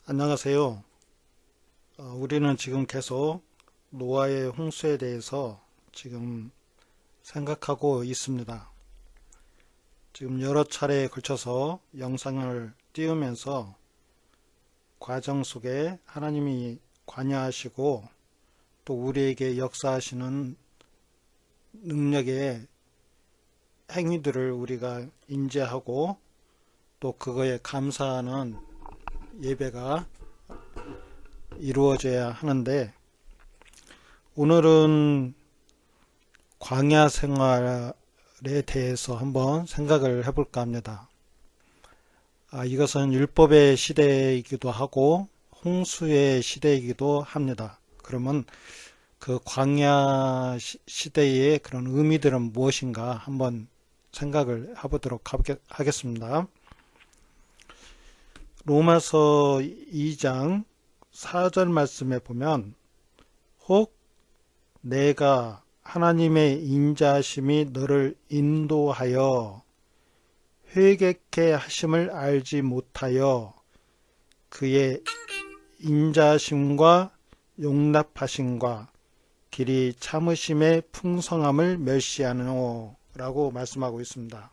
안녕하세요. 우리는 지금 계속 노아의 홍수에 대해서 지금 생각하고 있습니다. 지금 여러 차례에 걸쳐서 영상을 띄우면서 과정 속에 하나님이 관여하시고 또 우리에게 역사하시는 능력의 행위들을 우리가 인지하고 또 그거에 감사하는 예배가 이루어져야 하는데, 오늘은 광야 생활에 대해서 한번 생각을 해볼까 합니다. 이것은 율법의 시대이기도 하고 홍수의 시대이기도 합니다. 그러면 그 광야 시대의 그런 의미들은 무엇인가 한번 생각을 해보도록 하겠습니다. 로마서 2장 4절 말씀에 보면, 혹 내가 하나님의 인자하심이 너를 인도하여 회개케 하심을 알지 못하여 그의 인자하심과 용납하심과 길이 참으심의 풍성함을 멸시하노 라고 말씀하고 있습니다.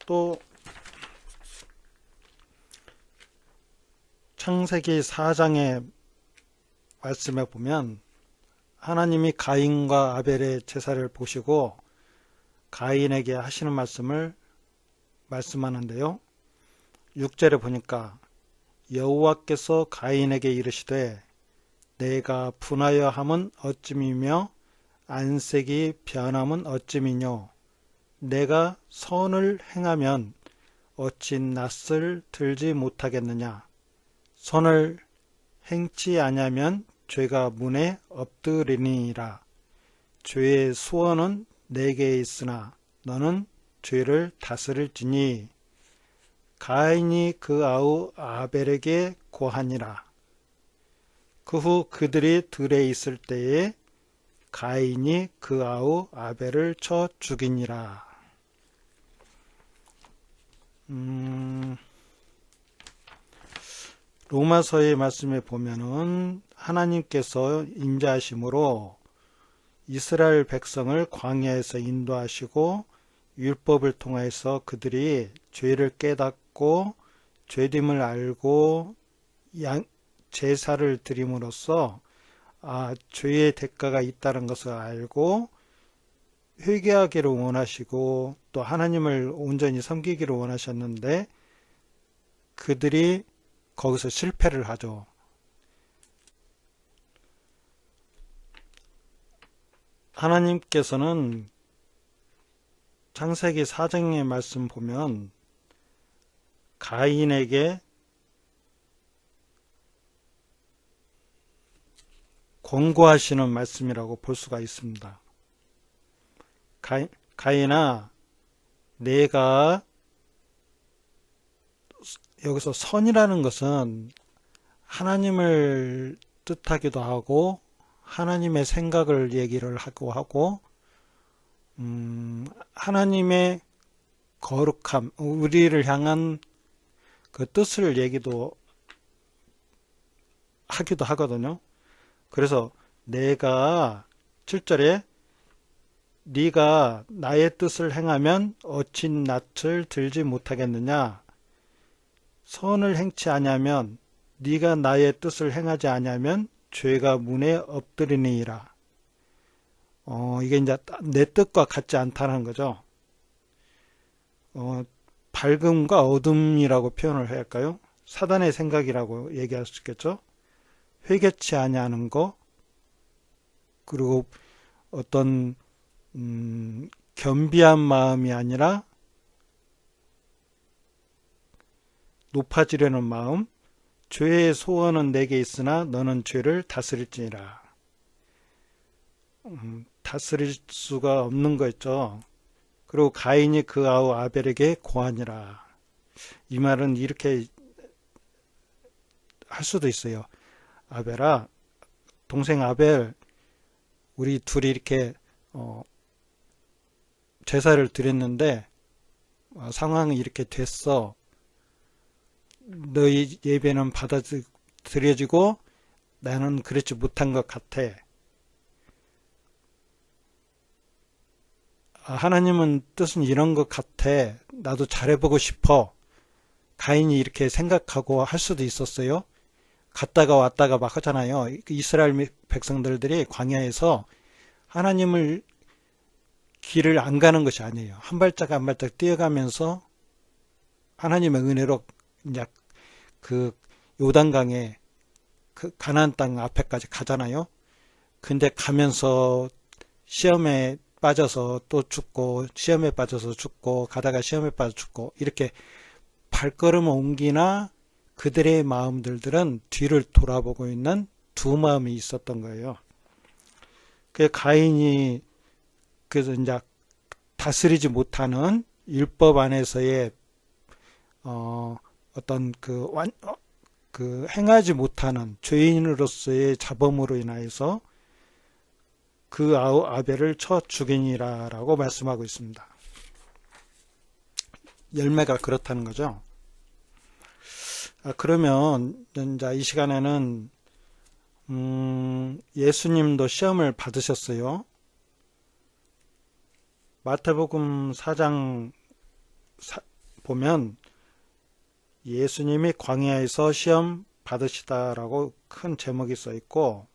또 창세기 4장의 말씀에 보면 하나님이 가인과 아벨의 제사를 보시고 가인에게 하시는 말씀을 말씀하는데요. 6절에 보니까 여호와께서 가인에게 이르시되 내가 분하여 함은 어찌미며 안색이 변함은 어찌미뇨 내가 선을 행하면 어찌 낯을 들지 못하겠느냐 선을 행치 아니하면 죄가 문에 엎드리니라 죄의 수원은 내게 있으나 너는 죄를 다스릴지니 가인이 그 아우 아벨에게 고하니라. 그 후 그들이 들에 있을 때에 가인이 그 아우 아벨을 쳐 죽이니라. 로마서의 말씀에 보면은 하나님께서 인자하심으로 이스라엘 백성을 광야에서 인도하시고 율법을 통해서 그들이 죄를 깨닫고 죄됨을 알고 제사를 드림으로써 죄의 대가가 있다는 것을 알고 회개하기를 원하시고 또 하나님을 온전히 섬기기를 원하셨는데 그들이 거기서 실패를 하죠. 하나님께서는 창세기 4장의 말씀 보면 가인에게 권고하시는 말씀이라고 볼 수가 있습니다. 가인아, 내가 여기서 선이라는 것은 하나님을 뜻하기도 하고 하나님의 생각을 얘기를 하고 하나님의 거룩함, 우리를 향한 그 뜻을 얘기도 하기도 하거든요. 그래서 내가 7절에 네가 나의 뜻을 행하면 어찌 낯을 들지 못하겠느냐 선을 행치 아니하면 네가 나의 뜻을 행하지 아니하면 죄가 문에 엎드리니라. 이게 이제 내 뜻과 같지 않다는 거죠. 밝음과 어둠이라고 표현을 해야 할까요? 사단의 생각이라고 얘기할 수 있겠죠. 회개치 아니하는 거, 그리고 어떤 겸비한 마음이 아니라 높아지려는 마음, 죄의 소원은 내게 있으나 너는 죄를 다스릴지니라. 다스릴 수가 없는 거였죠. 그리고 가인이 그 아우 아벨에게 고하니라. 이 말은 이렇게 할 수도 있어요. 아벨아, 동생 아벨, 우리 둘이 이렇게 제사를 드렸는데 상황이 이렇게 됐어. 너희 예배는 받아들여지고 나는 그렇지 못한 것 같아. 하나님은 뜻은 이런 것 같아. 나도 잘해보고 싶어. 가인이 이렇게 생각하고 할 수도 있었어요. 갔다가 왔다가 막 하잖아요. 이스라엘 백성들이 광야에서 하나님을 길을 안 가는 것이 아니에요. 한 발짝 한 발짝 뛰어가면서 하나님의 은혜로 이제 그 요단강에 그 가나안 땅 앞에까지 가잖아요. 근데 가면서 시험에 빠져서 또 죽고 시험에 빠져서 죽고 가다가 시험에 빠져 죽고 이렇게 발걸음을 옮기나 그들의 마음들은 뒤를 돌아보고 있는 두 마음이 있었던 거예요. 그 가인이 그래서 이제 다스리지 못하는 율법 안에서의 어떤 그 행하지 못하는 죄인으로서의 자범으로 인하여서 그 아우 아벨을 쳐 죽이니라라고 말씀하고 있습니다. 열매가 그렇다는 거죠. 그러면 이제 이 시간에는 예수님도 시험을 받으셨어요. 마태복음 4장 보면 예수님이 광야에서 시험 받으시다라고 큰 제목이 써 있고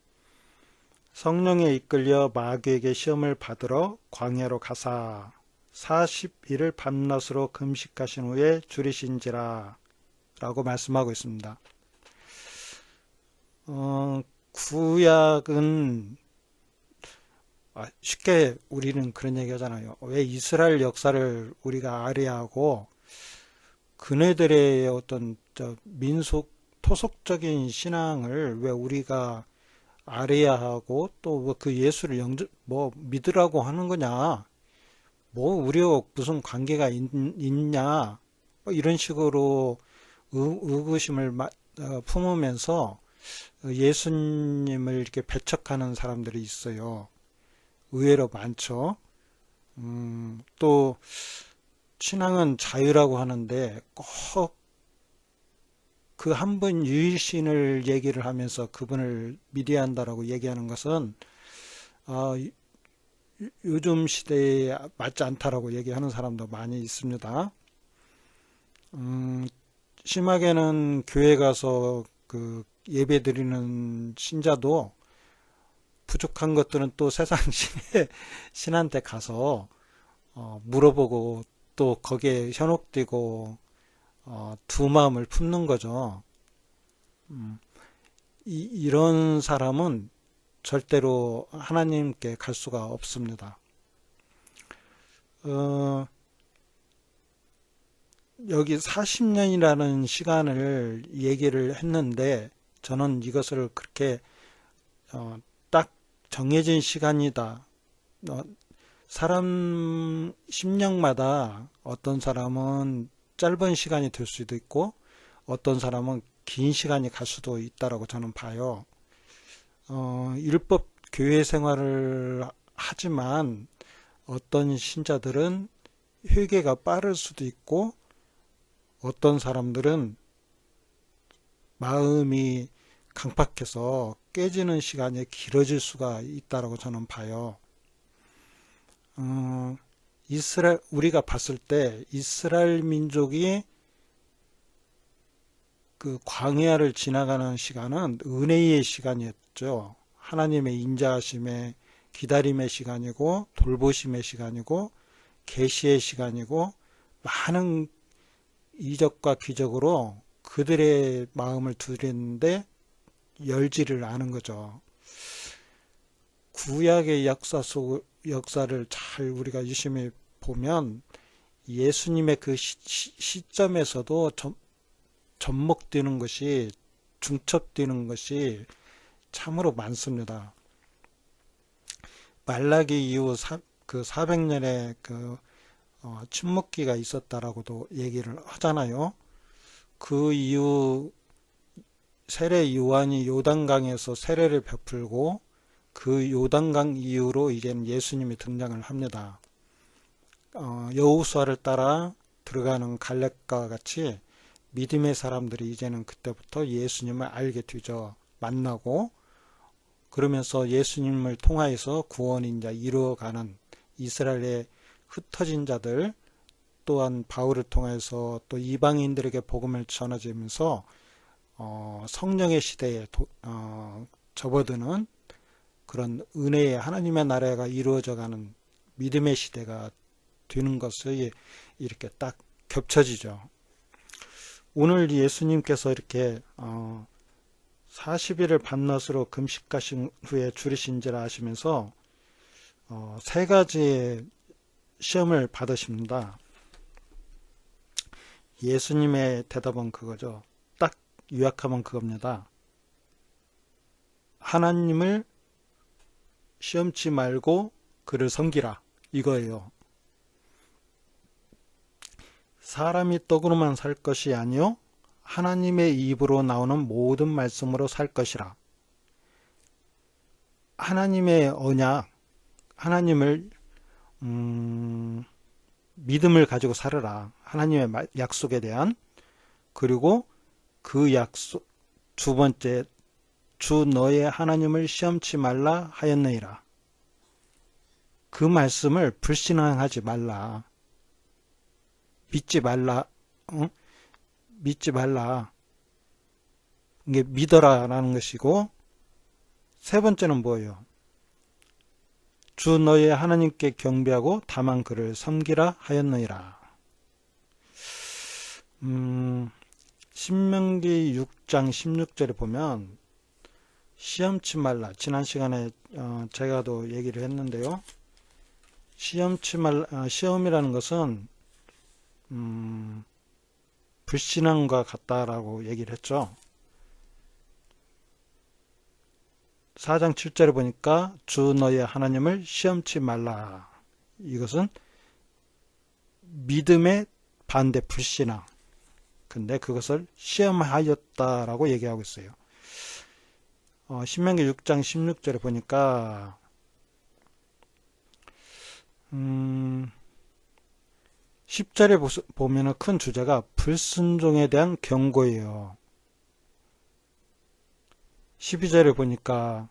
성령에 이끌려 마귀에게 시험을 받으러 광야로 가사 40일을 밤낮으로 금식하신 후에 줄이신지라 라고 말씀하고 있습니다. 구약은 쉽게 우리는 그런 얘기 하잖아요. 왜 이스라엘 역사를 우리가 아뢰하고 그네들의 어떤 민속 토속적인 신앙을 왜 우리가 아뢰야 하고 또 그 예수를 믿으라고 하는 거냐? 우리와 무슨 관계가 있냐? 이런 식으로 의구심을 품으면서 예수님을 이렇게 배척하는 사람들이 있어요. 의외로 많죠. 또 신앙은 자유라고 하는데 꼭 그 한 분 유일신을 얘기를 하면서 그분을 믿어야 한다라고 얘기하는 것은 요즘 시대에 맞지 않다라고 얘기하는 사람도 많이 있습니다. 심하게는 교회 가서 그 예배 드리는 신자도 부족한 것들은 또 세상 신한테 가서 물어보고 또 거기에 현혹되고 두 마음을 품는 거죠. 이런 사람은 절대로 하나님께 갈 수가 없습니다. 여기 40년이라는 시간을 얘기를 했는데 저는 이것을 그렇게 딱 정해진 시간이다. 사람 심령마다 어떤 사람은 짧은 시간이 될 수도 있고 어떤 사람은 긴 시간이 갈 수도 있다라고 저는 봐요. 율법 교회 생활을 하지만 어떤 신자들은 회개가 빠를 수도 있고 어떤 사람들은 마음이 강팍해서 깨지는 시간이 길어질 수가 있다라고 저는 봐요. 우리가 봤을 때 이스라엘 민족이 그 광야를 지나가는 시간은 은혜의 시간이었죠. 하나님의 인자하심의 기다림의 시간이고 돌보심의 시간이고 계시의 시간이고 많은 이적과 기적으로 그들의 마음을 두드렸는데 열지를 않은 거죠. 구약의 역사를 잘 우리가 유심히 보면 예수님의 그 시점에서도 접목되는 것이 중첩되는 것이 참으로 많습니다. 말라기 이후 그 400년의 그 침묵기가 있었다라고도 얘기를 하잖아요. 그 이후 세례 요한이 요단강에서 세례를 베풀고 그 요단강 이후로 이제는 예수님이 등장을 합니다. 여호수아를 따라 들어가는 갈렙과 같이 믿음의 사람들이 이제는 그때부터 예수님을 알게 되죠. 만나고 그러면서 예수님을 통하여서 구원이 이제 이루어가는 이스라엘의 흩어진 자들 또한 바울을 통해서 또 이방인들에게 복음을 전해지면서 성령의 시대에 접어드는 그런 은혜의 하나님의 나라가 이루어져가는 믿음의 시대가 되는 것이 이렇게 딱 겹쳐지죠. 오늘 예수님께서 이렇게 40일을 밤낮으로 금식하신 후에 줄이신지라 하시면서 세 가지의 시험을 받으십니다. 예수님의 대답은 그거죠. 딱 요약하면 그겁니다. 하나님을 시험치 말고 그를 섬기라 이거예요. 사람이 떡으로만 살 것이 아니요 하나님의 입으로 나오는 모든 말씀으로 살 것이라. 하나님의 언약, 하나님을 믿음을 가지고 살아라. 하나님의 약속에 대한. 그리고 그 약속 두 번째, 주 너의 하나님을 시험치 말라 하였느니라. 그 말씀을 불신앙하지 말라. 믿지 말라. 믿지 말라. 이게 믿어라라는 것이고, 세 번째는 뭐예요? 주 너의 하나님께 경배하고 다만 그를 섬기라 하였느니라. 신명기 6장 16절에 보면 시험치 말라. 지난 시간에 제가도 얘기를 했는데요. 시험치 말라. 시험이라는 것은 불신앙과 같다라고 얘기를 했죠. 4장 7절에 보니까 주 너의 하나님을 시험치 말라. 이것은 믿음의 반대 불신앙. 근데 그것을 시험하였다라고 얘기하고 있어요. 신명기 6장 16절에 보니까 10절에 보면 큰 주제가 불순종에 대한 경고예요. 12절에 보니까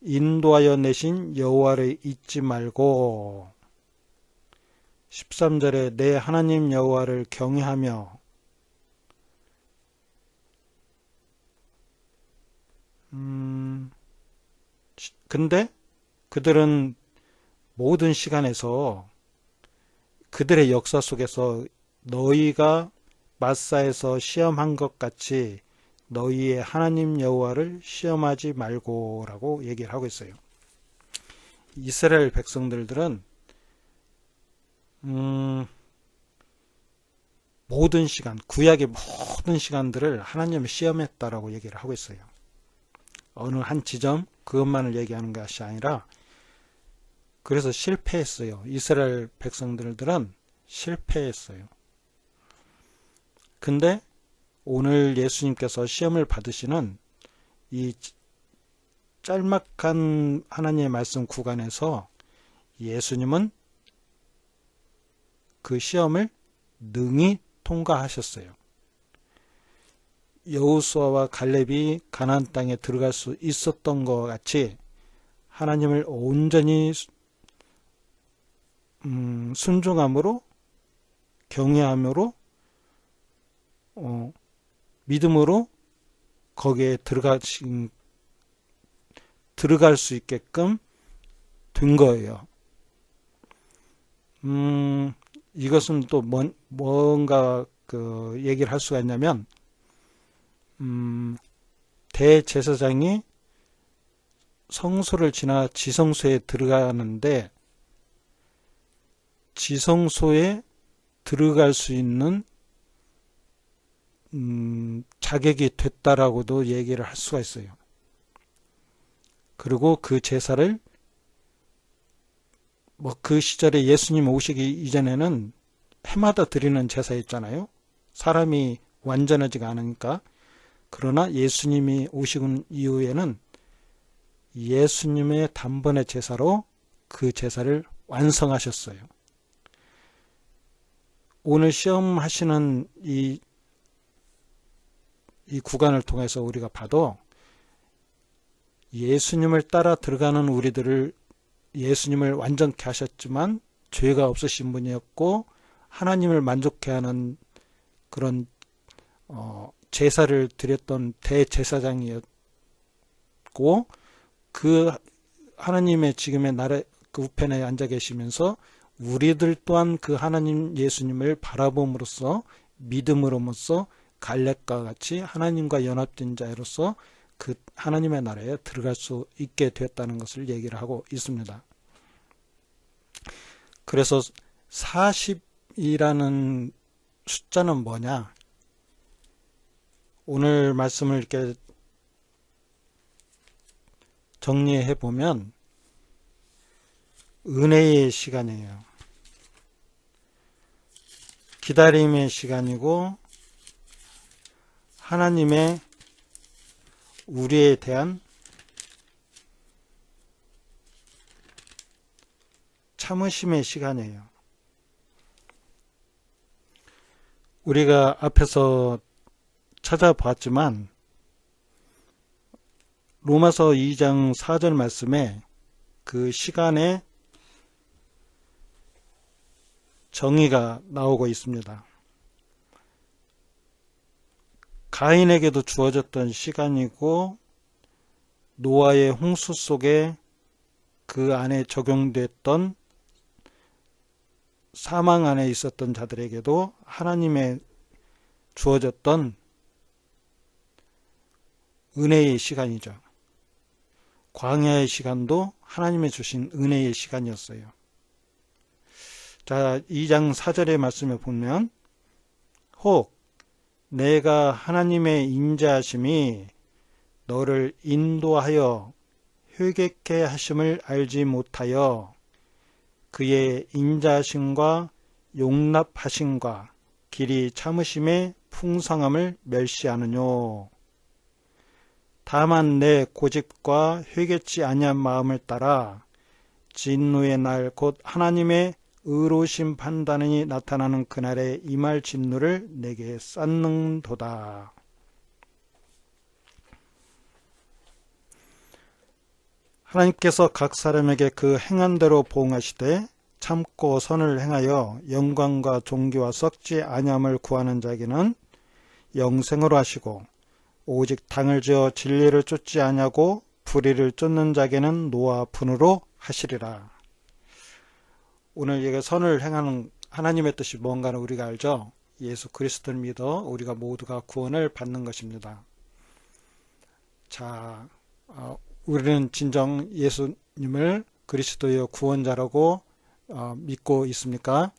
인도하여 내신 여호와를 잊지 말고 13절에 내 하나님 여호와를 경외하며 근데 그들은 모든 시간에서 그들의 역사 속에서 너희가 마사에서 시험한 것 같이 너희의 하나님 여호와를 시험하지 말고라고 얘기를 하고 있어요. 이스라엘 백성들은 모든 시간, 구약의 모든 시간들을 하나님을 시험했다라고 얘기를 하고 있어요. 어느 한 지점 그것만을 얘기하는 것이 아니라 그래서 실패했어요. 이스라엘 백성들은 실패했어요. 근데 오늘 예수님께서 시험을 받으시는 이 짤막한 하나님의 말씀 구간에서 예수님은 그 시험을 능히 통과하셨어요. 여호수아와 갈렙이 가나안 땅에 들어갈 수 있었던 것 같이 하나님을 온전히 순종함으로 경외함으로 믿음으로 거기에 들어갈 수 있게끔 된 거예요. 이것은 또 뭔가 그 얘기를 할 수가 있냐면 대제사장이 성소를 지나 지성소에 들어가는데 지성소에 들어갈 수 있는 자격이 됐다라고도 얘기를 할 수가 있어요. 그리고 그 제사를 그 시절에 예수님 오시기 이전에는 해마다 드리는 제사였잖아요. 사람이 완전하지가 않으니까. 그러나 예수님이 오시고 이후에는 예수님의 단번에 제사로 그 제사를 완성하셨어요. 오늘 시험하시는 이 이 구간을 통해서 우리가 봐도 예수님을 따라 들어가는 우리들을 예수님을 완전케 하셨지만 죄가 없으신 분이었고 하나님을 만족케 하는 그런 제사를 드렸던 대제사장이었고 그 하나님의 지금의 나라 그 우편에 앉아 계시면서 우리들 또한 그 하나님 예수님을 바라봄으로써 믿음으로써 갈렙과 같이 하나님과 연합된 자로서 그 하나님의 나라에 들어갈 수 있게 되었다는 것을 얘기를 하고 있습니다. 그래서 40이라는 숫자는 뭐냐? 오늘 말씀을 이렇게 정리해 보면 은혜의 시간이에요. 기다림의 시간이고 하나님의 우리에 대한 참으심의 시간이에요. 우리가 앞에서 찾아봤지만 로마서 2장 4절 말씀에 그 시간에 정의가 나오고 있습니다. 가인에게도 주어졌던 시간이고 노아의 홍수 속에 그 안에 적용됐던 사망 안에 있었던 자들에게도 하나님의 주어졌던 은혜의 시간이죠. 광야의 시간도 하나님의 주신 은혜의 시간이었어요. 자, 2장 4절의 말씀에 보면 혹 내가 하나님의 인자하심이 너를 인도하여 회개케 하심을 알지 못하여 그의 인자하심과 용납하심과 길이 참으심의 풍성함을 멸시하느뇨. 다만 내 고집과 회개치 아니한 마음을 따라 진노의 날 곧 하나님의 의로우신 판단이 나타나는 그날에 임할 진노를 내게 쌓는도다. 하나님께서 각 사람에게 그 행한 대로 보응하시되 참고 선을 행하여 영광과 존귀와 썩지 아니함을 구하는 자에게는 영생으로 하시고 오직 당을 지어 진리를 쫓지 아니하고 불의를 쫓는 자에게는 노와 분으로 하시리라. 오늘 이게 선을 행하는 하나님의 뜻이 뭔가는 우리가 알죠. 예수 그리스도를 믿어 우리가 모두가 구원을 받는 것입니다. 자, 우리는 진정 예수님을 그리스도의 구원자라고 믿고 있습니까?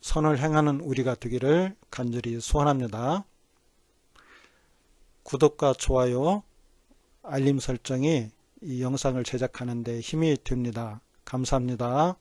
선을 행하는 우리가 되기를 간절히 소원합니다. 구독과 좋아요, 알림 설정이 이 영상을 제작하는 데 힘이 됩니다. 감사합니다.